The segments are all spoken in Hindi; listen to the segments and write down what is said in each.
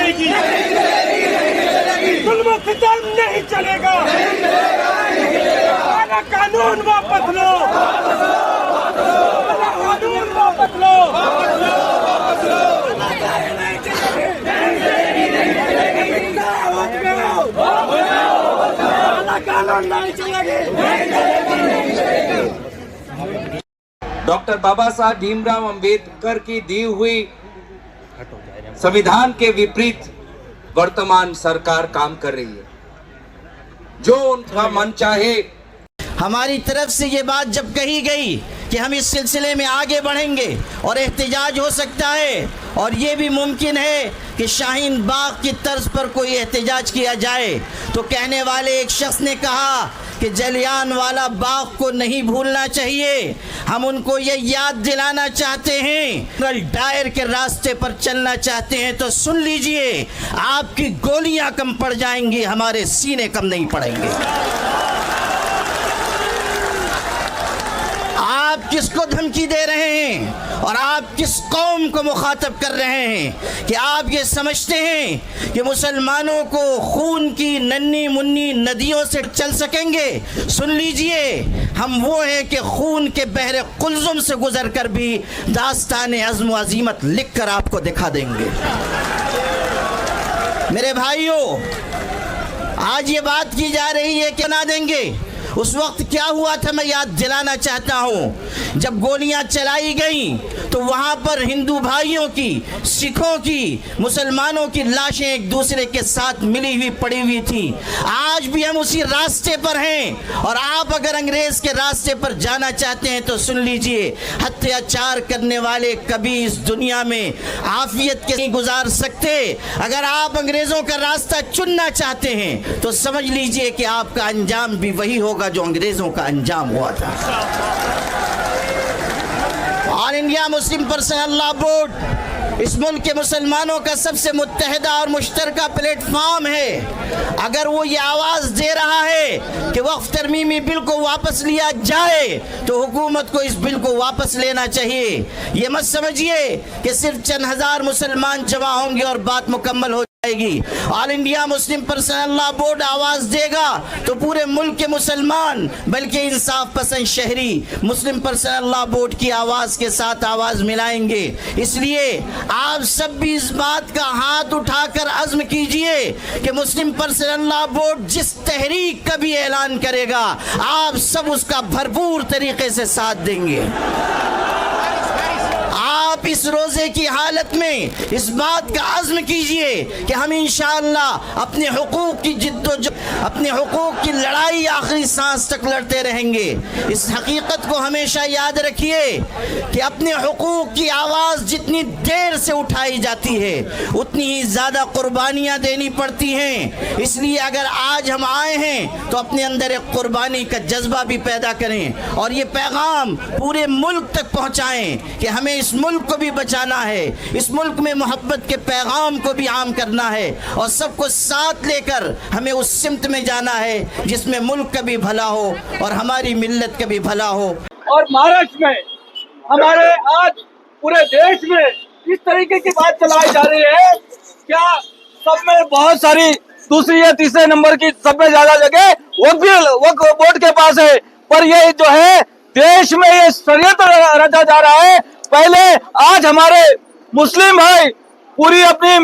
जाएगी, जुल्म सितम नहीं चलेगा, कानून वापस लो, कानून वापस लो, कानून नहीं चलेगी। डॉक्टर बाबा साहब भीमराव अंबेडकर की दी हुई संविधान के विपरीत वर्तमान सरकार काम कर रही है। जो उनका मन चाहे। हमारी तरफ से ये बात जब कही गई कि हम इस सिलसिले में आगे बढ़ेंगे और एहतजाज हो सकता है और ये भी मुमकिन है कि शाहीन बाग की तर्ज पर कोई एहतजाज किया जाए, तो कहने वाले एक शख्स ने कहा कि जलियांवाला बाग को नहीं भूलना चाहिए। हम उनको ये याद दिलाना चाहते हैं, अगर डायर के रास्ते पर चलना चाहते हैं तो सुन लीजिए, आपकी गोलियां कम पड़ जाएंगी, हमारे सीने कम नहीं पड़ेंगे। आप किसको धमकी दे रहे हैं और आप किस कौम को मुखातब कर रहे हैं कि आप ये समझते हैं कि मुसलमानों को खून की नन्ही मुन्नी नदियों से चल सकेंगे? सुन लीजिए, हम वो हैं कि खून के बहरे कुल्जुम से गुजर कर भी दास्तान अज़्म व अज़ीमत लिख कर आपको दिखा देंगे। मेरे भाइयों, आज ये बात की जा रही है कि ना देंगे। उस वक्त क्या हुआ था मैं याद दिलाना चाहता हूँ। जब गोलियां चलाई गईं तो वहाँ पर हिंदू भाइयों की, सिखों की, मुसलमानों की लाशें एक दूसरे के साथ मिली हुई पड़ी हुई थी। आज भी हम उसी रास्ते पर हैं और आप अगर अंग्रेज के रास्ते पर जाना चाहते हैं तो सुन लीजिए, अत्याचार करने वाले कभी इस दुनिया में आफियत के नहीं गुजार सकते। अगर आप अंग्रेजों का रास्ता चुनना चाहते हैं तो समझ लीजिए कि आपका अंजाम भी वही होगा जो अंग्रेजों का अंजाम हुआ था। All India Muslim personal law board इस मुल्क के मुसलमानों का सबसे मुत्तहिदा और मुश्तरका प्लेटफॉर्म है। अगर वो ये आवाज़ दे रहा है कि वक्फ तरमीमी बिल को वापस लिया जाए तो हुकूमत को इस बिल को वापस लेना चाहिए। ये मत समझिए कि सिर्फ चंद हजार मुसलमान जमा होंगे और बात मुकम्मल हो जाएगी। All India Muslim personal law board आवाज देगा तो पूरे मुल्क के मुसलमान, बल्कि इंसाफ पसंद शहरी मुस्लिम पर्सनल लॉ बोर्ड की आवाज के साथ आवाज मिलाएंगे। इसलिए आप सब भी इस बात का हाथ उठाकर अज़्म कीजिए कि मुस्लिम पर्सनल लॉ बोर्ड जिस तहरीक का भी ऐलान करेगा, आप सब उसका भरपूर तरीके से साथ देंगे। आप इस रोजे की हालत में इस बात का अज़्म कीजिए कि हम इंशाअल्लाह अपने हुकूक की अपने हुकूक की लड़ाई आखिरी सांस तक लड़ते रहेंगे। इस हकीकत को हमेशा याद रखिए कि अपने हुकूक की आवाज़ जितनी देर से उठाई जाती है उतनी ही ज़्यादा कुर्बानियाँ देनी पड़ती हैं। इसलिए अगर आज हम आए हैं तो अपने अंदर एक कुर्बानी का जज्बा भी पैदा करें और ये पैगाम पूरे मुल्क तक पहुँचाएँ कि हमें इस मुल्क को भी बचाना है, इस मुल्क में मोहब्बत के पैगाम को भी आम करना है और सबको साथ लेकर हमें उस सिमत में जाना है जिसमें मुल्क का भी भला हो और हमारी मिल्लत का भी भला हो। और महाराष्ट्र में, हमारे आज पूरे देश में इस तरीके की बात चलाई जा रही है, क्या सब में बहुत सारी दूसरी या तीसरे नंबर की सब में ज्यादा जगह वक्फ बोर्ड के पास है, पर ये जो है देश में ये षड्यंत्र रचा जा रहा है। पहले आज हमारे मुस्लिम भाई पूरी अपनी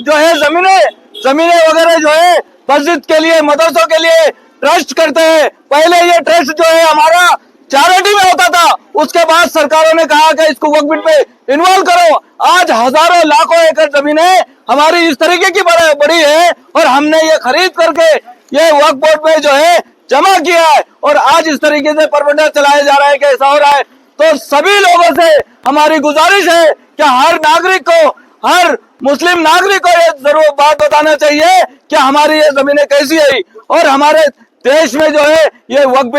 जो है जमीनें वगैरह जो है मस्जिद के लिए, मदरसों के लिए ट्रस्ट करते हैं। पहले ये ट्रस्ट जो है हमारा चैरिटी में होता था, उसके बाद सरकारों ने कहा कि इसको वक्फ बोर्ड पे इन्वॉल्व करो। आज हजारों लाखों एकड़ जमीनें हमारी इस तरीके की बड़ी है और हमने ये खरीद करके ये वक्फ बोर्ड में जो है जमा किया है और आज इस तरीके से परवंडा चलाया जा रहा है कि ऐसा हो रहा है। तो सभी लोगों से हमारी गुजारिश है कि हर नागरिक को, हर मुस्लिम नागरिक को ये जरूर बात बताना चाहिए कि हमारी ये जमीनें कैसी है और हमारे देश में जो है ये वक्फ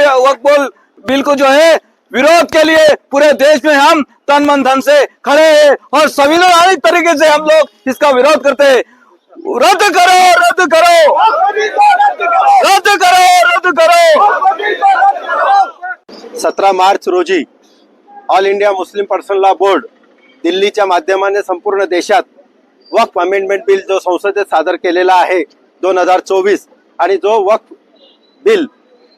बिल को जो है विरोध के लिए पूरे देश में हम तन मन धन से खड़े हैं और संविधानिक तरीके से हम लोग इसका विरोध करते हैं। रद्द करो, रद्द करो, रद्द करो, रद्द करो। 17 मार्च रोजी all India Muslim personal law board दिल्लीच्या माध्यमाने संपूर्ण देशात वक्फ अमेंडमेंट बिल जो संसदेत सादर केलेला आहे 2024 आणि जो वक्फ बिल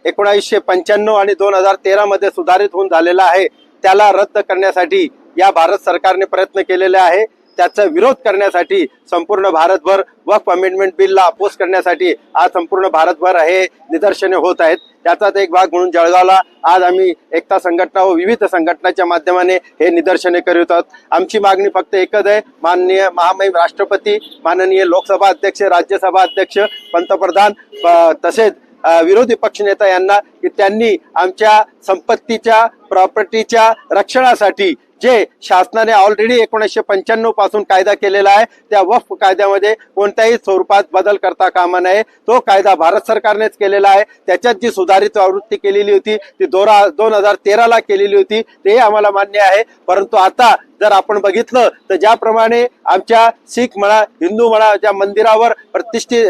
1995 आणि 2013 मध्ये सुधारित होऊन झालेला आहे त्याला रद्द करण्यासाठी या भारत सरकारने प्रयत्न केलेले आहे। त्याचा विरोध करण्यासाठी संपूर्ण भारतभर वक्फ अमेंडमेंट बिलला अपोज करण्यासाठी आज संपूर्ण भारतभर हे निदर्शने होत आहेत। त्याचाच एक भाग म्हणून जळगावला आज आम्ही एकता संघटना व विविध संघटनाच्या माध्यमाने हे निदर्शने करीत आहोत। आमची मागणी फक्त एकच आहे, माननीय महामहिम राष्ट्रपती, माननीय लोकसभा अध्यक्ष, राज्यसभा अध्यक्ष, पंतप्रधान तसेच विरोधी पक्षनेता यांना की त्यांनी आमच्या संपत्तीच्या प्रॉपर्टीच्या रक्षणासाठी जे शासनाने ऑलरेडी 1995 पासून कायदा केलेला आहे त्या वक्फ कायद्यामध्ये कोणत्याही स्वरूपात बदल करता कामा नये। तो कायदा भारत सरकारनेच केलेला आहे। त्याच्यात जी सुधारित आवृत्ती केलेली होती ती 2013 ला केलेली होती, ते आम्हाला मान्य आहे। परंतु आता जर आपण बघितलं तर ज्याप्रमाणे आमच्या शीख म्हणा, हिंदू म्हणा, ज्या मंदिरावर प्रतिष्ठित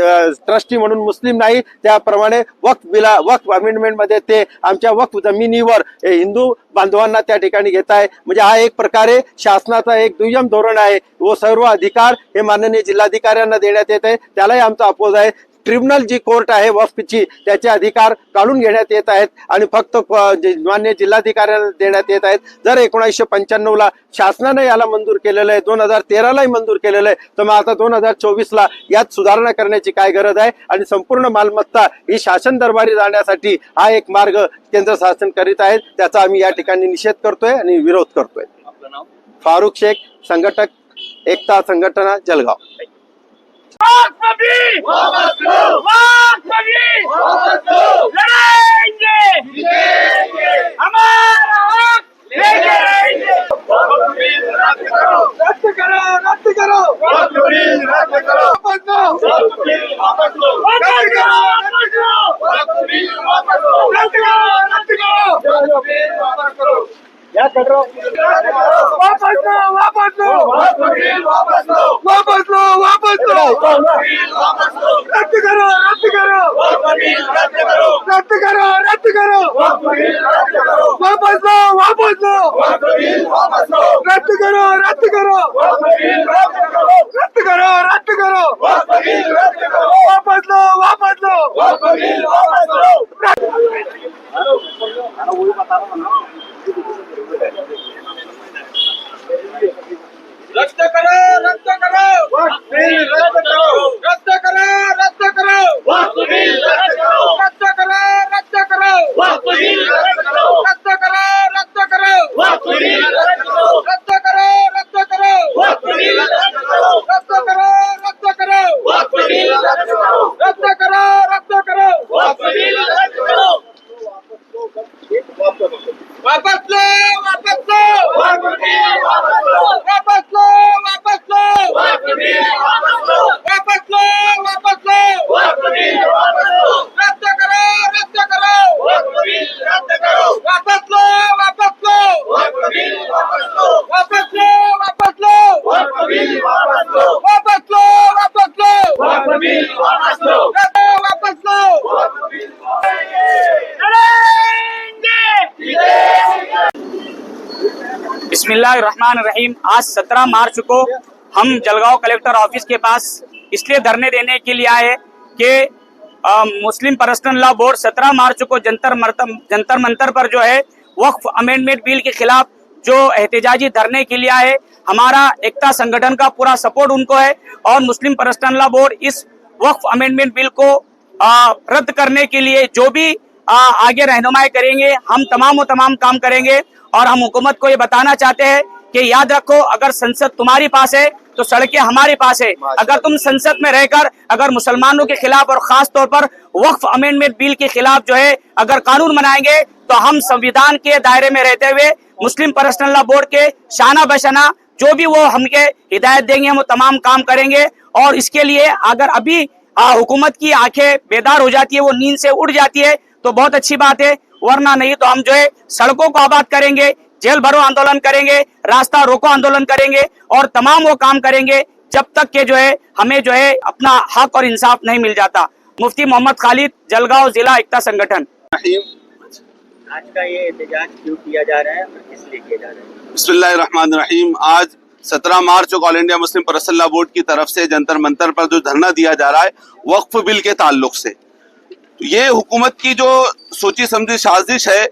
ट्रस्टी म्हणून मुस्लिम नाही, त्याप्रमाणे वक्फ अमेंडमेंट मध्ये ते आमच्या वक्फ जमिनीवर हिंदू बांधवांना त्या ठिकाणी घेत आहे। म्हणजे हा एक प्रकारे शासनाचा एक दुय्यम धोरण आहे व सर्व अधिकार हे माननीय जिल्हाधिकाऱ्यांना देण्यात येत आहे, त्यालाही आमचा अपोज आहे। ट्रिब्युनल जी कोर्ट आहे वक्फची त्याचे अधिकार काढून घेण्यात येत आहेत आणि फक्त मान्य जिल्हाधिकाऱ्यांना देण्यात येत आहेत। जर 1995 ला शासनाने याला मंजूर केलेलं आहे, 2013 लाही मंजूर केलेलं आहे, तर मग आता 2024 ला यात सुधारणा करण्याची काय गरज आहे? आणि संपूर्ण मालमत्ता ही शासन दरबारी जाण्यासाठी हा एक मार्ग केंद्र शासन करीत आहे, त्याचा आम्ही या ठिकाणी निषेध करतोय आणि विरोध करतोय। फारुख शेख, संघटक, एकता संघटना, जळगाव। बिस्मिल्लाहिर्रहमानिर्रहीम। आज 17 मार्च को हम जलगांव कलेक्टर ऑफिस के पास इसलिए धरने देने के लिए आए कि मुस्लिम पर्सनल लॉ बोर्ड 17 मार्च को जंतर मंतर पर जो है वक्फ अमेंडमेंट बिल के खिलाफ जो एहतजाजी धरने के लिए आए। हमारा एकता संगठन का पूरा सपोर्ट उनको है और मुस्लिम पर्सनल लॉ बोर्ड इस वक्फ अमेंडमेंट बिल को रद्द करने के लिए जो भी आगे रहनुमाई करेंगे, हम तमाम काम करेंगे। और हम हुकूमत को ये बताना चाहते हैं कि याद रखो, अगर संसद तुम्हारी पास है तो सड़कें हमारे पास है। अगर तुम संसद में रहकर अगर मुसलमानों के खिलाफ और खास तौर पर वक्फ अमेंडमेंट बिल के खिलाफ जो है अगर कानून बनाएंगे तो हम संविधान के दायरे में रहते हुए मुस्लिम पर्सनल लॉ बोर्ड के शाना बशाना जो भी वो हमके हिदायत देंगे हम वो तमाम काम करेंगे। और इसके लिए अगर अभी हुकूमत की आंखें बेदार हो जाती है, वो नींद से उठ जाती है तो बहुत अच्छी बात है, वरना नहीं तो हम जो है सड़कों को आबाद करेंगे, जेल भरो आंदोलन करेंगे, रास्ता रोको आंदोलन करेंगे और तमाम वो काम करेंगे जब तक के जो है हमें जो है अपना हक और इंसाफ नहीं मिल जाता। मुफ्ती मोहम्मद खालिद, जलगांव जिला एकता संगठन। आज का ये एहतजाज क्यों किया जा रहा है और किस लिए किया जा रहा है? बिस्मिल्लाहिर्रहमानिर्रहीम। आज 17 मार्च को all India Muslim personal law board की तरफ से जंतर मंतर पर जो धरना दिया जा रहा है वक्फ बिल के ताल्लुक से, ये हुकूमत की जो सोची समझी साजिश है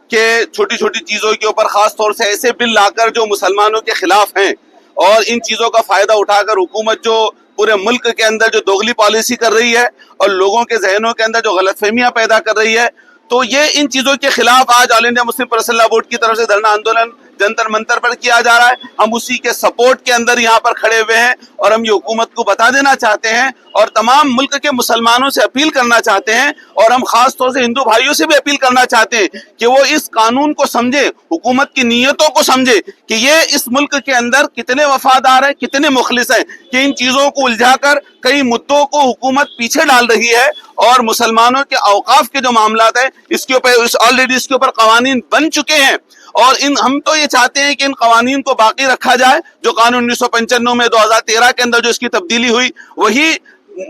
कि छोटी छोटी चीजों के ऊपर खास तौर से ऐसे बिल लाकर जो मुसलमानों के खिलाफ हैं और इन चीजों का फायदा उठाकर हुकूमत जो पूरे मुल्क के अंदर जो दोगली पॉलिसी कर रही है और लोगों के जहनों के अंदर जो गलतफहमियां पैदा कर रही है, तो ये इन चीजों के खिलाफ आज all India Muslim personal law board की तरफ से धरना आंदोलन जंतर मंतर पर किया जा रहा है। हम उसी के सपोर्ट के अंदर यहाँ पर खड़े हुए हैं और हम ये हुकूमत को बता देना चाहते हैं और तमाम मुल्क के मुसलमानों से अपील करना चाहते हैं और हम खास तौर से हिंदू भाइयों से भी अपील करना चाहते हैं कि वो इस कानून को समझे, हुकूमत की नीयतों को समझे कि ये इस मुल्क के अंदर कितने वफादार हैं, कितने मुखलिस हैं, कि इन चीजों को उलझाकर कई मुद्दों को हुकूमत पीछे डाल रही है और मुसलमानों के औकाफ के जो मामलात हैं इसके ऊपर ऑलरेडी इसके ऊपर कवानीन बन चुके हैं और हम तो ये चाहते हैं कि इन कवानीन को बाकी रखा जाए। जो कानून 1995 में 2013 के अंदर जो इसकी तब्दीली हुई वही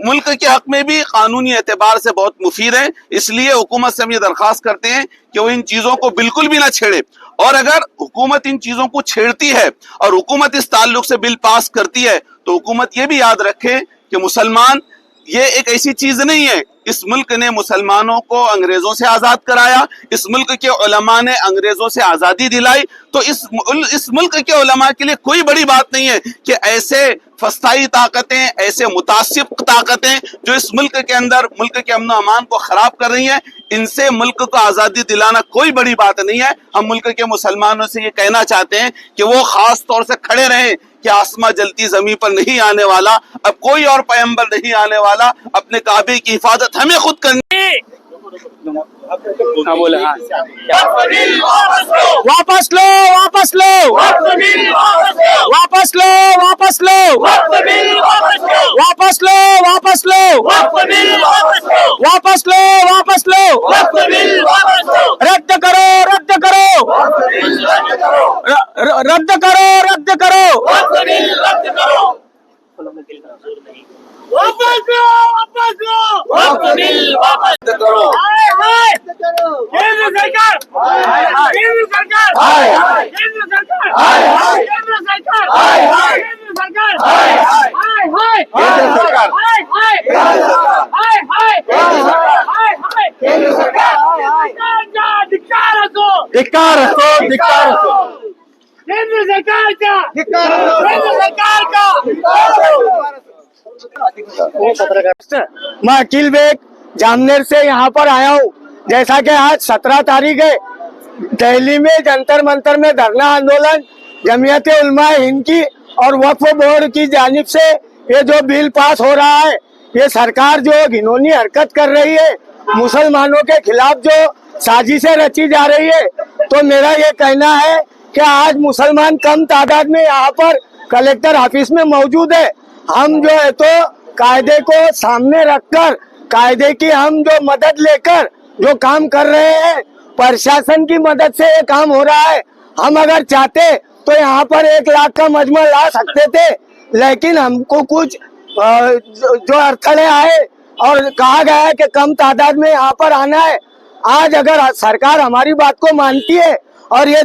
मुल्क के हक में भी कानूनी एतबार से बहुत मुफीद है। इसलिए हुकूमत से हम ये दरख्वास्त करते हैं कि वो इन चीजों को बिल्कुल भी ना छेड़े और अगर हुकूमत इन चीजों को छेड़ती है और हुकूमत इस ताल्लुक से बिल पास करती है तो हुकूमत ये भी याद रखे कि मुसलमान ये एक ऐसी चीज नहीं है। इस मुल्क ने मुसलमानों को अंग्रेजों से आजाद कराया, इस मुल्क के उलमा ने अंग्रेजों से आजादी दिलाई, तो इस मुल्क के उलमा के लिए कोई बड़ी बात नहीं है कि ऐसे फस्ताई ताकतें, ऐसे मुतासिब ताकतें जो इस मुल्क के अंदर मुल्क के अमन अमान को खराब कर रही हैं, इनसे मुल्क को आजादी दिलाना कोई बड़ी बात नहीं है। हम मुल्क के मुसलमानों से ये कहना चाहते हैं कि वो खास तौर से खड़े रहें कि आसमां जलती जमीन पर नहीं आने वाला, अब कोई और पैगंबर नहीं आने वाला, अपने काबे की हिफाजत हमें खुद करनी। वापस लो, वापस लो, वापस लो, वापस लो, वापस लो, वापस लो, वापस लो, वापस लो, रद्द करो, रद्द करो, रद्द करो, रद्द करो, वापस लो, वापस लो, वापस करो। केंद्र सरकार, केंद्र सरकार, केंद्र सरकार, केंद्र सरकार, केंद्र सरकार, केंद्र सरकार, केंद्र सरकार, धिक्कार असो, धिक्कार असो, धिक्कार असो, केंद्र सरकार का, केंद्र सरकार का। मैं अकील बेग जामनेर से यहाँ पर आया हूँ। जैसा कि आज 17 तारीख है, दिल्ली में जंतर मंतर में धरना आंदोलन जमीयत उलमा हिंद की और वक्फ बोर्ड की जानिब से ये जो बिल पास हो रहा है, ये सरकार जो घिनौनी हरकत कर रही है, मुसलमानों के खिलाफ जो साजिशें रची जा रही है, तो मेरा ये कहना है कि आज मुसलमान कम तादाद में यहाँ पर कलेक्टर ऑफिस में मौजूद है। हम जो है तो कायदे को सामने रखकर, कायदे की हम जो मदद लेकर जो काम कर रहे हैं, प्रशासन की मदद से ये काम हो रहा है। हम अगर चाहते तो यहाँ पर 1 लाख का मजमा ला सकते थे, लेकिन हमको कुछ जो अड़चने आए और कहा गया है कि कम तादाद में यहाँ पर आना है। आज अगर सरकार हमारी बात को मानती है और ये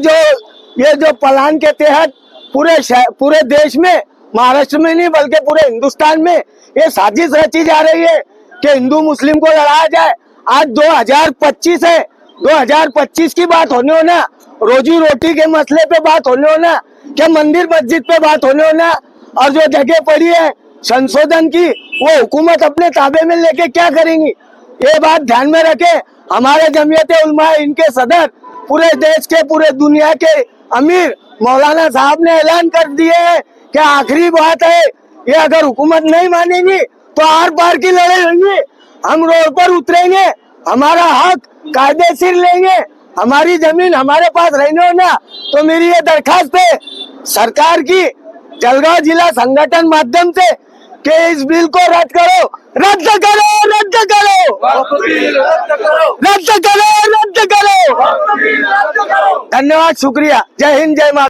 जो प्लान के तहत पूरे देश में, महाराष्ट्र में नहीं बल्कि पूरे हिंदुस्तान में ये साजिश रची जा रही है कि हिंदू मुस्लिम को लड़ाया जाए। आज 2025 है, 2025 की बात होने हो ना, रोजी रोटी के मसले पे बात होने हो ना, क्या मंदिर मस्जिद पे बात होने हो ना, और जो जगह पड़ी है संशोधन की वो हुकूमत अपने ताबे में लेके क्या करेंगी, ये बात ध्यान में रखे। हमारे जमीयत उलमा इनके सदर, पूरे देश के, पूरे दुनिया के अमीर मौलाना साहब ने ऐलान कर दिए है कि आखिरी बात है, ये अगर हुकूमत नहीं मानेगी तो आर पार की लड़ाई होंगी, हम रोड पर उतरेंगे, हमारा हक कायदेशीर लेंगे, हमारी जमीन हमारे पास रहने हो ना। तो मेरी ये दरखास्त है सरकार की जलगांव जिला संगठन माध्यम से कि इस बिल को रद्द करो, रद्द करो, रद्द करो, रद्द करो, रद्द करो। धन्यवाद, शुक्रिया, जय हिंद, जय माता।